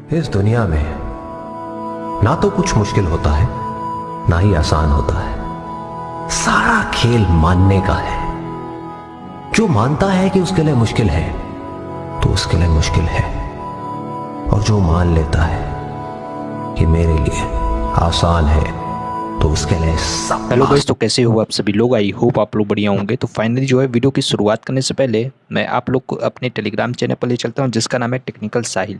इस दुनिया में ना तो कुछ मुश्किल होता है ना ही आसान होता है। सारा खेल मानने का है। जो मानता है कि उसके लिए मुश्किल है तो उसके लिए मुश्किल है, और जो मान लेता है कि मेरे लिए आसान है तो उसके लिए सब। हेलो गाइस, तो कैसे हो आप सभी लोग। आई होप आप लोग बढ़िया होंगे। तो फाइनली जो है वीडियो की शुरुआत करने से पहले मैं आप लोग को अपने टेलीग्राम चैनल पर ले चलता हूं, जिसका नाम है टेक्निकल साहिल।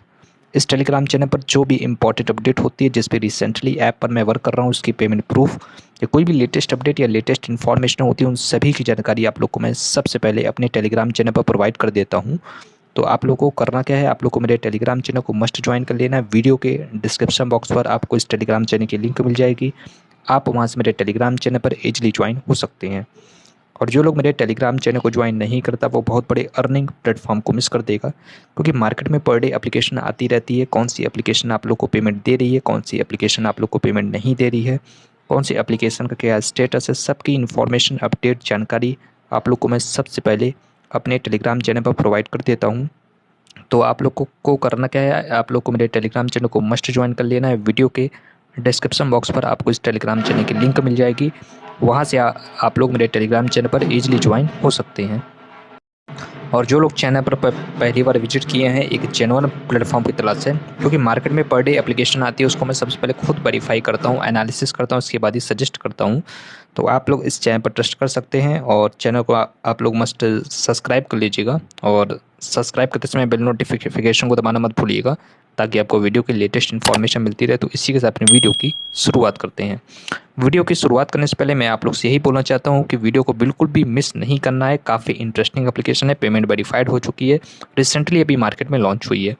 इस टेलीग्राम चैनल पर जो भी इंपॉर्टेंट अपडेट होती है, जिस पे रिसेंटली ऐप पर मैं वर्क कर रहा हूं, उसकी पेमेंट प्रूफ या कोई भी लेटेस्ट अपडेट या लेटेस्ट इन्फॉर्मेशन होती है, उन सभी की जानकारी आप लोग को मैं सबसे पहले अपने टेलीग्राम चैनल पर प्रोवाइड कर देता हूँ। तो आप लोगों को करना क्या है, आप लोग को मेरे टेलीग्राम चैनल को मस्ट ज्वाइन कर लेना है। वीडियो के डिस्क्रिप्शन बॉक्स पर आपको इस टेलीग्राम चैनल की लिंक मिल जाएगी। आप वहाँ से मेरे टेलीग्राम चैनल पर ईजिली ज्वाइन हो सकते हैं। और जो लोग मेरे टेलीग्राम चैनल को ज्वाइन नहीं करता, वो बहुत बड़े अर्निंग प्लेटफॉर्म को मिस कर देगा, क्योंकि मार्केट में पर डे एप्लीकेशन आती रहती है। कौन सी एप्लीकेशन आप लोग को पेमेंट दे रही है, कौन सी एप्लीकेशन आप लोग को पेमेंट नहीं दे रही है, कौन सी एप्लीकेशन का क्या स्टेटस है, सबकी इन्फॉर्मेशन अपडेट जानकारी आप लोग को मैं सबसे पहले अपने टेलीग्राम चैनल पर प्रोवाइड कर देता हूँ। तो आप लोग को करना क्या है, आप लोग को मेरे टेलीग्राम चैनल को मस्ट ज्वाइन कर लेना है। वीडियो के डिस्क्रिप्शन बॉक्स पर आपको इस टेलीग्राम चैनल की लिंक मिल जाएगी। वहाँ से आप लोग मेरे टेलीग्राम चैनल पर ईजिली ज्वाइन हो सकते हैं। और जो लोग चैनल पर पहली बार विजिट किए हैं, एक जेन्युइन प्लेटफॉर्म की तलाश है, क्योंकि मार्केट में पर डे एप्लीकेशन आती है, उसको मैं सबसे पहले खुद वेरीफाई करता हूँ, एनालिसिस करता हूँ, उसके बाद ही सजेस्ट करता हूँ। तो आप लोग इस चैनल पर ट्रस्ट कर सकते हैं, और चैनल को आप लोग मस्ट सब्सक्राइब कर लीजिएगा। और सब्सक्राइब करते समय बेल नोटिफिकेशन को दबाना मत भूलिएगा, ताकि आपको वीडियो की लेटेस्ट इन्फॉर्मेशन मिलती रहे। तो इसी के साथ अपनी वीडियो की शुरुआत करते हैं। वीडियो की शुरुआत करने से पहले मैं आप लोग से यही बोलना चाहता हूं कि वीडियो को बिल्कुल भी मिस नहीं करना है। काफ़ी इंटरेस्टिंग एप्लीकेशन है, पेमेंट वेरीफाइड हो चुकी है, रिसेंटली अभी मार्केट में लॉन्च हुई है।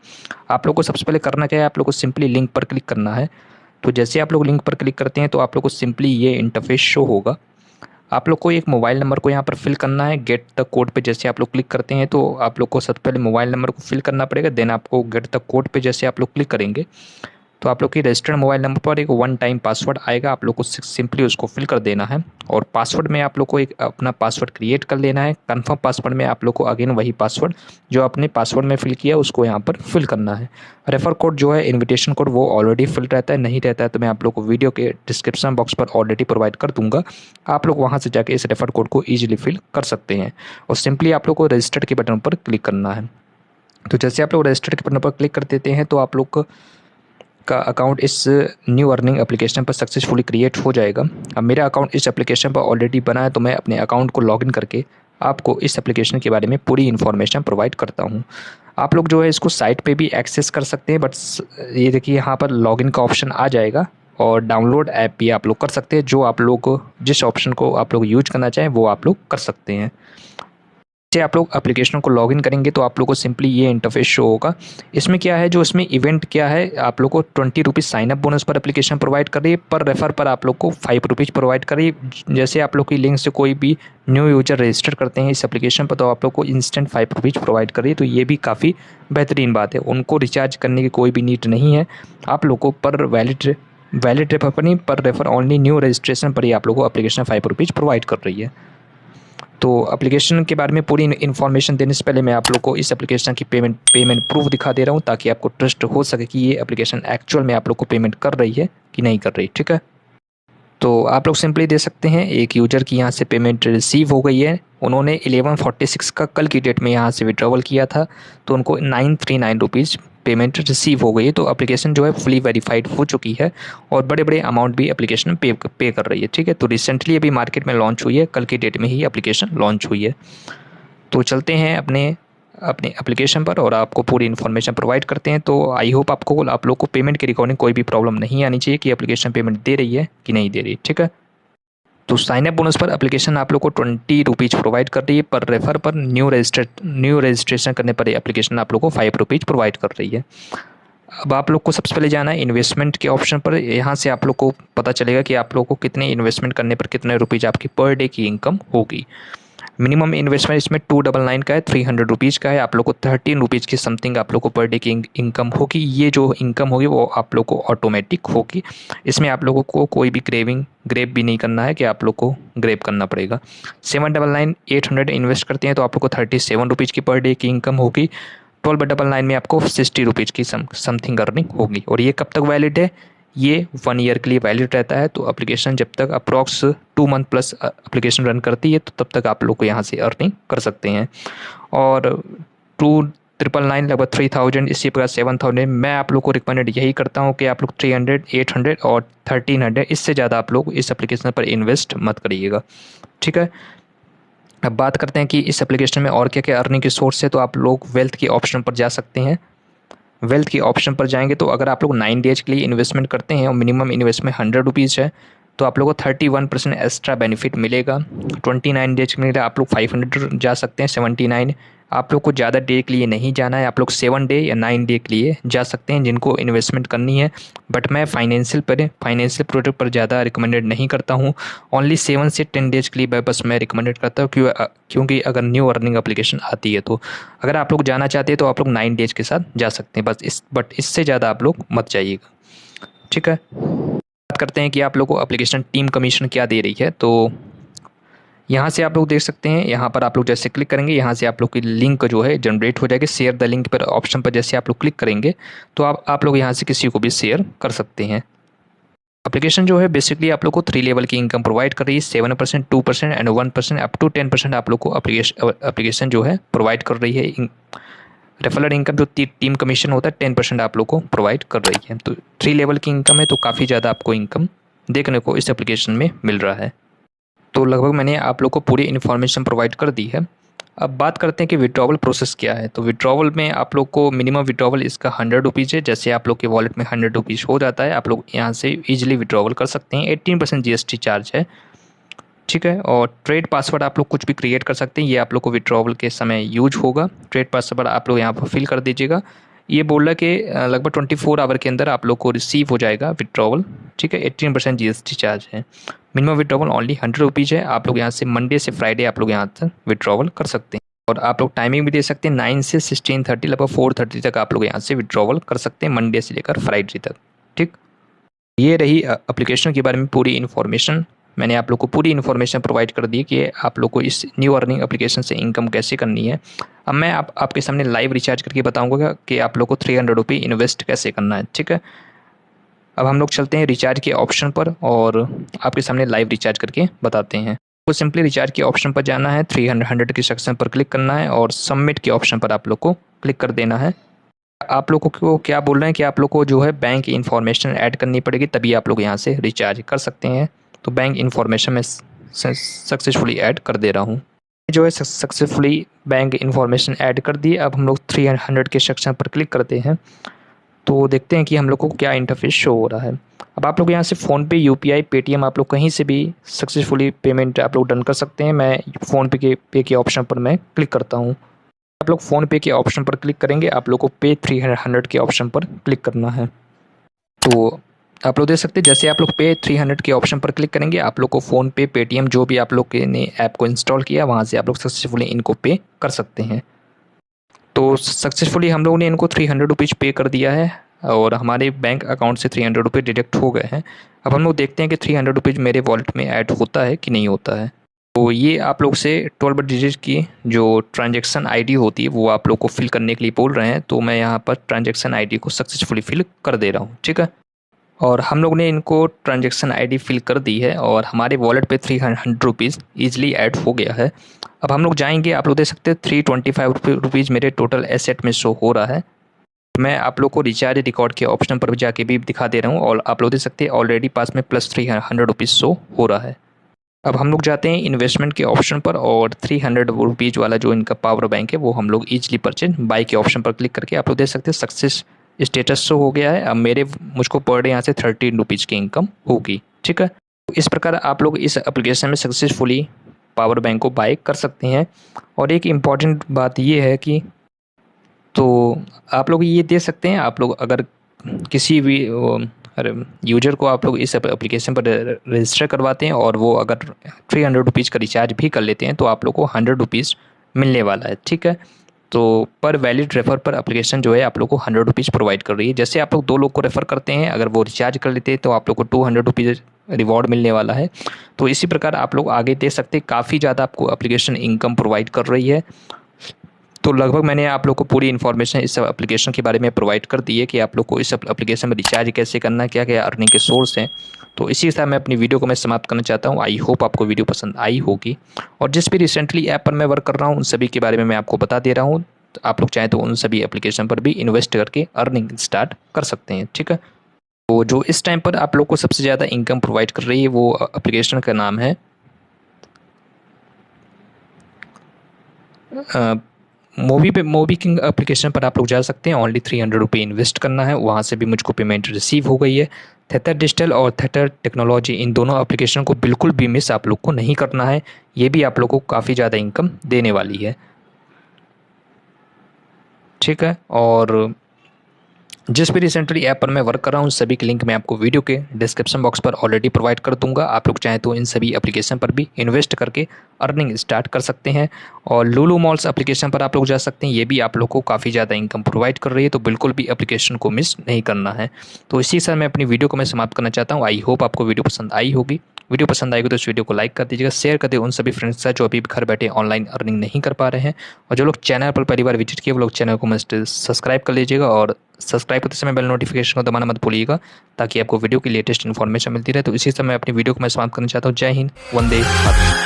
आप लोग को सबसे पहले करना क्या है, आप लोग को सिंपली लिंक पर क्लिक करना है। तो जैसे आप लोग लिंक पर क्लिक करते हैं, तो आप लोग को सिंपली ये इंटरफेस शो होगा। आप लोग को एक मोबाइल नंबर को यहाँ पर फिल करना है। गेट द कोड पे जैसे आप लोग क्लिक करते हैं, तो आप लोग को सबसे पहले मोबाइल नंबर को फिल करना पड़ेगा। देन आपको गेट द कोड पे जैसे आप लोग क्लिक करेंगे, तो आप लोग की रजिस्टर्ड मोबाइल नंबर पर एक वन टाइम पासवर्ड आएगा। आप लोग को सिंपली उसको फिल कर देना है। और पासवर्ड में आप लोग को एक अपना पासवर्ड क्रिएट कर लेना है। कंफर्म पासवर्ड में आप लोग को अगेन वही पासवर्ड जो आपने पासवर्ड में फिल किया, उसको यहाँ पर फिल करना है। रेफर कोड जो है, इन्विटेशन कोड, वो ऑलरेडी फिल रहता है, नहीं रहता है तो मैं आप लोग को वीडियो के डिस्क्रिप्शन बॉक्स पर ऑलरेडी प्रोवाइड कर दूंगा। आप लोग वहाँ से जाके इस रेफर कोड को ईजिली फिल कर सकते हैं। और सिंपली आप लोग को रजिस्टर्ड के बटन पर क्लिक करना है। तो जैसे आप लोग रजिस्टर्ड के बटन पर क्लिक कर देते हैं, तो आप लोग का अकाउंट इस न्यू अर्निंग एप्लीकेशन पर सक्सेसफुली क्रिएट हो जाएगा। अब मेरा अकाउंट इस एप्लीकेशन पर ऑलरेडी बना है, तो मैं अपने अकाउंट को लॉगिन करके आपको इस एप्लीकेशन के बारे में पूरी इन्फॉर्मेशन प्रोवाइड करता हूँ। आप लोग जो है इसको साइट पे भी एक्सेस कर सकते हैं, बट ये देखिए यहाँ पर लॉगिन का ऑप्शन आ जाएगा। और डाउनलोड ऐप भी आप लोग कर सकते हैं। जो आप लोग जिस ऑप्शन को आप लोग यूज करना चाहें, वो आप लोग कर सकते हैं। जैसे आप लोग एप्लीकेशन को लॉगिन करेंगे, तो आप लोग को सिंपली ये इंटरफेस शो होगा। इसमें क्या है, जो इसमें इवेंट क्या है, आप लोग को 20 रुपीज़ साइनअप बोनस पर एप्लीकेशन प्रोवाइड कर रही है। पर रेफर पर आप लोग को 5 रुपीज़ प्रोवाइड कर रही है। जैसे आप लोग की लिंक से कोई भी न्यू यूजर रजिस्टर करते हैं इस एप्लीकेशन पर, तो आप लोग को इंस्टेंट 5 रुपीज़ प्रोवाइड कर रही है। तो ये भी काफ़ी बेहतरीन बात है। उनको रिचार्ज करने की कोई भी नीड नहीं है। आप लोग को पर वैलिड रेफर पर नहीं, पर रेफर ओनली न्यू रजिस्ट्रेशन पर ही आप लोग को एप्लीकेशन 5 रुपीज़ प्रोवाइड कर रही है। तो एप्लीकेशन के बारे में पूरी इन्फॉर्मेशन देने से पहले मैं आप लोग को इस एप्लीकेशन की पेमेंट प्रूफ दिखा दे रहा हूँ, ताकि आपको ट्रस्ट हो सके कि ये एप्लीकेशन एक्चुअल में आप लोग को पेमेंट कर रही है कि नहीं कर रही। ठीक है, तो आप लोग सिंपली दे सकते हैं, एक यूज़र की यहाँ से पेमेंट रिसीव हो गई है। उन्होंने 11:46 का कल की डेट में यहाँ से विड्रॉवल किया था, तो उनको 939 रुपीज़ पेमेंट रिसीव हो गई है। तो एप्लीकेशन जो है फुली वेरीफाइड हो चुकी है, और बड़े बड़े अमाउंट भी एप्लीकेशन पे कर रही है। ठीक है, तो रिसेंटली अभी मार्केट में लॉन्च हुई है, कल की डेट में ही एप्लीकेशन लॉन्च हुई है। तो चलते हैं अपने अपने एप्लीकेशन पर और आपको पूरी इन्फॉर्मेशन प्रोवाइड करते हैं। तो आई होप आप लोग को पेमेंट के रिकॉर्डिंग कोई भी प्रॉब्लम नहीं आनी चाहिए कि एप्लीकेशन पेमेंट दे रही है कि नहीं दे रही। ठीक है, तो साइनअप बोनस पर एप्लीकेशन आप लोग को 20 रुपीज़ प्रोवाइड कर रही है। पर रेफर पर न्यू रजिस्ट्रेशन करने पर एप्लीकेशन आप लोग को 5 रुपीज़ प्रोवाइड कर रही है। अब आप लोग को सबसे पहले जाना है इन्वेस्टमेंट के ऑप्शन पर। यहाँ से आप लोग को पता चलेगा कि आप लोग को कितने इन्वेस्टमेंट करने पर कितने रुपीज़ आपकी पर डे की इनकम होगी। मिनिमम इन्वेस्टमेंट इसमें 299 का है, 300 रुपीज़ का है। आप लोग को 13 रुपीज़ की समथिंग आप लोग को पर डे की इनकम होगी। ये जो इनकम होगी वो आप लोग को ऑटोमेटिक होगी। इसमें आप लोगों को कोई भी ग्रेप भी नहीं करना है कि आप लोग को ग्रेप करना पड़ेगा। 799 800 इन्वेस्ट करते हैं, तो आप लोग को 37 रुपीज़ की पर डे की इनकम होगी। 12/99 में आपको 60 रुपीज़ की समथिंग अर्निंग होगी। और ये कब तक वैलिड है? ये 1 ईयर के लिए वैलिड रहता है। तो एप्लीकेशन जब तक approx 2 month plus application run करती है तो तब तक आप लोग को यहाँ से अर्निंग कर सकते हैं। और 2,999 लगभग 3,000, इसी प्रकार 7,000 मैं आप लोग को रिकमेंडेड यही करता हूँ कि आप लोग 300, 800 और 1,300 इससे ज़्यादा आप लोग इस एप्लीकेशन पर इन्वेस्ट मत करिएगा, ठीक है। अब बात करते हैं कि इस एप्लीकेशन में और क्या क्या अर्निंग के सोर्स है। तो आप लोग वेल्थ के ऑप्शन पर जा सकते हैं। वेल्थ के ऑप्शन पर जाएंगे तो अगर आप लोग 9 डेज के लिए इन्वेस्टमेंट करते हैं और मिनिमम इन्वेस्टमेंट 100 रुपीज़ है तो आप लोगों को 31% एक्स्ट्रा बेनिफिट मिलेगा। 29 डेज के लिए आप लोग 500 जा सकते हैं। 79 आप लोग को ज़्यादा डे के लिए नहीं जाना है, आप लोग 7 डे या 9 डे के लिए जा सकते हैं जिनको इन्वेस्टमेंट करनी है। बट मैं फाइनेंशियल प्रोडक्ट पर ज़्यादा रिकमेंडेड नहीं करता हूँ। ओनली 7 से 10 डेज के लिए बस मैं रिकमेंडेड करता हूँ क्योंकि अगर न्यू अर्निंग एप्लीकेशन आती है तो अगर आप लोग जाना चाहते हैं तो आप लोग 9 डेज के साथ जा सकते हैं बस। बट इससे ज़्यादा आप लोग मत जाइएगा, ठीक है। बात करते हैं कि आप लोग को एप्लीकेशन टीम कमीशन क्या दे रही है। तो यहाँ से आप लोग देख सकते हैं, यहाँ पर आप लोग जैसे क्लिक करेंगे यहाँ से आप लोग की लिंक जो है जनरेट हो जाएगी। शेयर द लिंक पर ऑप्शन पर जैसे आप लोग क्लिक करेंगे तो आप लोग यहाँ से किसी को भी शेयर कर सकते हैं। एप्लीकेशन जो है बेसिकली आप लोग को 3 लेवल की इनकम प्रोवाइड कर रही है। 7%, 2% एंड 1% अप टू 10% आप लोग को एप्लीकेशन जो है प्रोवाइड कर रही है। रेफरल इनकम जो टीम कमीशन होता है 10% आप लोग को प्रोवाइड कर रही है। तो 3 लेवल की इनकम है तो काफ़ी ज़्यादा आपको इनकम देखने को इस एप्लीकेशन में मिल रहा है। तो लगभग मैंने आप लोग को पूरी इन्फॉर्मेशन प्रोवाइड कर दी है। अब बात करते हैं कि विड्रॉवल प्रोसेस क्या है। तो विड्रॉवल में आप लोग को मिनिमम विड्रॉवल इसका 100 रुपीज़ है। जैसे आप लोग के वॉलेट में 100 रुपीज़ हो जाता है आप लोग यहाँ से ईजिली विड्रॉवल कर सकते हैं। 18% GST चार्ज है, ठीक है। और ट्रेड पासवर्ड आप लोग कुछ भी क्रिएट कर सकते हैं, ये आप लोग को विड्रॉवल के समय यूज होगा। ट्रेड पासवर्ड आप लोग यहाँ पर फिल कर दीजिएगा। ये बोल रहा है कि लगभग 24 आवर के अंदर आप लोग को रिसीव हो जाएगा विड्रॉवल, ठीक है। 18% GST चार्ज है। मिनिमम विड्रॉवल ओनली 100 रुपीज़ है। आप लोग यहाँ से मंडे से फ्राइडे आप लोग यहाँ तक विड्रॉवल कर सकते हैं। और आप लोग टाइमिंग भी दे सकते हैं 9 से 16:30 लगभग 4:30 तक आप लोग यहाँ से विड्रॉवल कर सकते हैं, मंडे से लेकर फ्राइडे तक, ठीक। ये रही एप्लीकेशन के बारे में पूरी इन्फॉर्मेशन। मैंने आप लोग को पूरी इन्फॉर्मेशन प्रोवाइड कर दी कि आप लोग को इस न्यू अर्निंग एप्लीकेशन से इनकम कैसे करनी है। अब मैं आपके सामने लाइव रिचार्ज करके बताऊंगा कि आप लोग को 300 रुपये इन्वेस्ट कैसे करना है, ठीक है। अब हम लोग चलते हैं रिचार्ज के ऑप्शन पर और आपके सामने लाइव रिचार्ज करके बताते हैं। तो सिंपली रिचार्ज के ऑप्शन पर जाना है, 300 के सेक्शन पर क्लिक करना है और सबमिट के ऑप्शन पर आप लोग को क्लिक कर देना है। आप लोगों को क्या बोल रहे हैं कि आप लोग को जो है बैंक इन्फॉर्मेशन ऐड करनी पड़ेगी तभी आप लोग यहाँ से रिचार्ज कर सकते हैं। तो बैंक इन्फॉर्मेशन में सक्सेसफुली ऐड कर दे रहा हूँ, जो है सक्सेसफुली बैंक इन्फॉर्मेशन ऐड कर दी। अब हम लोग 300 के सेक्शन पर क्लिक करते हैं तो देखते हैं कि हम लोग को क्या इंटरफेस शो हो रहा है। अब आप लोग यहाँ से फ़ोनपे, UPI, पेटीएम आप लोग कहीं से भी सक्सेसफुली पेमेंट आप लोग डन कर सकते हैं। मैं फ़ोनपे के ऑप्शन पर मैं क्लिक करता हूँ। आप लोग फ़ोनपे के ऑप्शन पर क्लिक करेंगे, आप लोग को पे 300 के ऑप्शन पर क्लिक करना है। तो आप लोग देख सकते हैं जैसे आप लोग पे 300 के ऑप्शन पर क्लिक करेंगे आप लोग को फ़ोनपे, पेटीएम जो भी आप लोग ने ऐप को इंस्टॉल किया वहाँ से आप लोग सक्सेसफुली इनको पे कर सकते हैं। तो सक्सेसफुली हम लोगों ने इनको 300 रुपीज़ पे कर दिया है और हमारे बैंक अकाउंट से 300 रुपये डिडक्ट हो गए हैं। अब हम लोग देखते हैं कि 300 रुपीज़ मेरे वॉलेट में ऐड होता है कि नहीं होता है। तो ये आप लोग से 12 डिजिट की जो ट्रांजैक्शन ID होती है वो आप लोग को फिल करने के लिए बोल रहे हैं। तो मैं यहाँ पर ट्रांजैक्शन ID को सक्सेसफुली फिल कर दे रहा हूँ, ठीक है। और हम लोग ने इनको ट्रांजैक्शन ID फिल कर दी है और हमारे वॉलेट पे 300 रुपीज़ ईजिली ऐड हो गया है। अब हम लोग जाएंगे, आप लोग देख सकते हैं 325 रुपीज़ मेरे टोटल एसेट में शो हो रहा है। मैं आप लोग को रिचार्ज रिकॉर्ड के ऑप्शन पर जाके भी दिखा दे रहा हूँ और आप लोग देख सकते हैं ऑलरेडी पास में प्लस 300 रुपीज़ शो हो रहा है। अब हम लोग जाते हैं इन्वेस्टमेंट के ऑप्शन पर और 300 रुपीज़ वाला जो इनका पावर बैंक है वो हम लोग ईजिली परचेज बाई के ऑप्शन पर क्लिक करके आप लोग देख सकते हैं सक्सेस स्टेटस शो हो गया है। अब मुझको पर डे यहाँ से 13 रुपीज़ की इनकम होगी, ठीक है। तो इस प्रकार आप लोग इस एप्लीकेशन में सक्सेसफुली पावर बैंक को बाय कर सकते हैं। और एक इम्पॉर्टेंट बात ये है कि तो आप लोग ये दे सकते हैं, आप लोग अगर किसी भी यूजर को आप लोग इस एप्लीकेशन पर रजिस्टर करवाते हैं और वो अगर 300 रुपीज़ का रिचार्ज भी कर लेते हैं तो आप लोग को 100 रुपीज़ मिलने वाला है, ठीक है। तो पर वैलिड रेफर पर एप्लीकेशन जो है आप लोग को 100 रुपीज़ प्रोवाइड कर रही है। जैसे आप लोग 2 लोग को रेफ़र करते हैं, अगर वो रिचार्ज कर लेते हैं तो आप लोग को 200 रुपीज़ रिवॉर्ड मिलने वाला है। तो इसी प्रकार आप लोग आगे दे सकते हैं, काफ़ी ज़्यादा आपको एप्लीकेशन इनकम प्रोवाइड कर रही है। तो लगभग मैंने आप लोग को पूरी इन्फॉर्मेशन इस एप्लीकेशन के बारे में प्रोवाइड कर दी है कि आप लोग को इस एप्लीकेशन में रिचार्ज कैसे करना है, क्या क्या अर्निंग के सोर्स हैं। तो इसी के साथ मैं अपनी वीडियो को मैं समाप्त करना चाहता हूँ। आई होप आपको वीडियो पसंद आई होगी, और जिस भी रिसेंटली ऐप पर मैं वर्क कर रहा हूँ उन सभी के बारे में मैं आपको बता दे रहा हूँ। तो आप लोग चाहें तो उन सभी एप्लीकेशन पर भी इन्वेस्ट करके अर्निंग स्टार्ट कर सकते हैं, ठीक है। तो जो इस टाइम पर आप लोग को सबसे ज़्यादा इनकम प्रोवाइड कर रही है वो एप्लीकेशन का नाम है मोबी किंग एप्लीकेशन पर आप लोग जा सकते हैं। ओनली 300 रुपये इन्वेस्ट करना है, वहाँ से भी मुझको पेमेंट रिसीव हो गई है। थेटर डिजिटल और थेटर टेक्नोलॉजी, इन दोनों एप्लीकेशन को बिल्कुल भी मिस आप लोग को नहीं करना है। ये भी आप लोग को काफ़ी ज़्यादा इनकम देने वाली है, ठीक है। और जिस भी रिसेंटली ऐप पर मैं वर्क कर रहा हूँ सभी के लिंक मैं आपको वीडियो के डिस्क्रिप्शन बॉक्स पर ऑलरेडी प्रोवाइड कर दूंगा। आप लोग चाहें तो इन सभी एप्लीकेशन पर भी इन्वेस्ट करके अर्निंग स्टार्ट कर सकते हैं। और लुलु मॉल्स एप्लीकेशन पर आप लोग जा सकते हैं, ये भी आप लोग को काफ़ी ज़्यादा इनकम प्रोवाइड कर रही है, तो बिल्कुल भी एप्लीकेशन को मिस नहीं करना है। तो इसी के साथ मैं अपनी वीडियो को मैं समाप्त करना चाहता हूँ। आई होप आपको वीडियो पसंद आई होगी। वीडियो पसंद आएगी तो इस वीडियो को लाइक कर दीजिएगा, शेयर कर दे उन सभी फ्रेंड्स के साथ जो अभी घर बैठे ऑनलाइन अर्निंग नहीं कर पा रहे हैं। और जो लोग चैनल पर पहली बार विजिट किए वो लोग चैनल को मस्ट सब्सक्राइब कर लीजिएगा, और सब्सक्राइब करते समय बेल नोटिफिकेशन को दबाना मत भूलिएगा ताकि आपको वीडियो की लेटेस्ट इन्फॉर्मेशन मिलती रहे। तो इसी समय अपनी वीडियो को मैं समाप्त करना चाहता हूँ। जय हिंद, वंदे मातरम।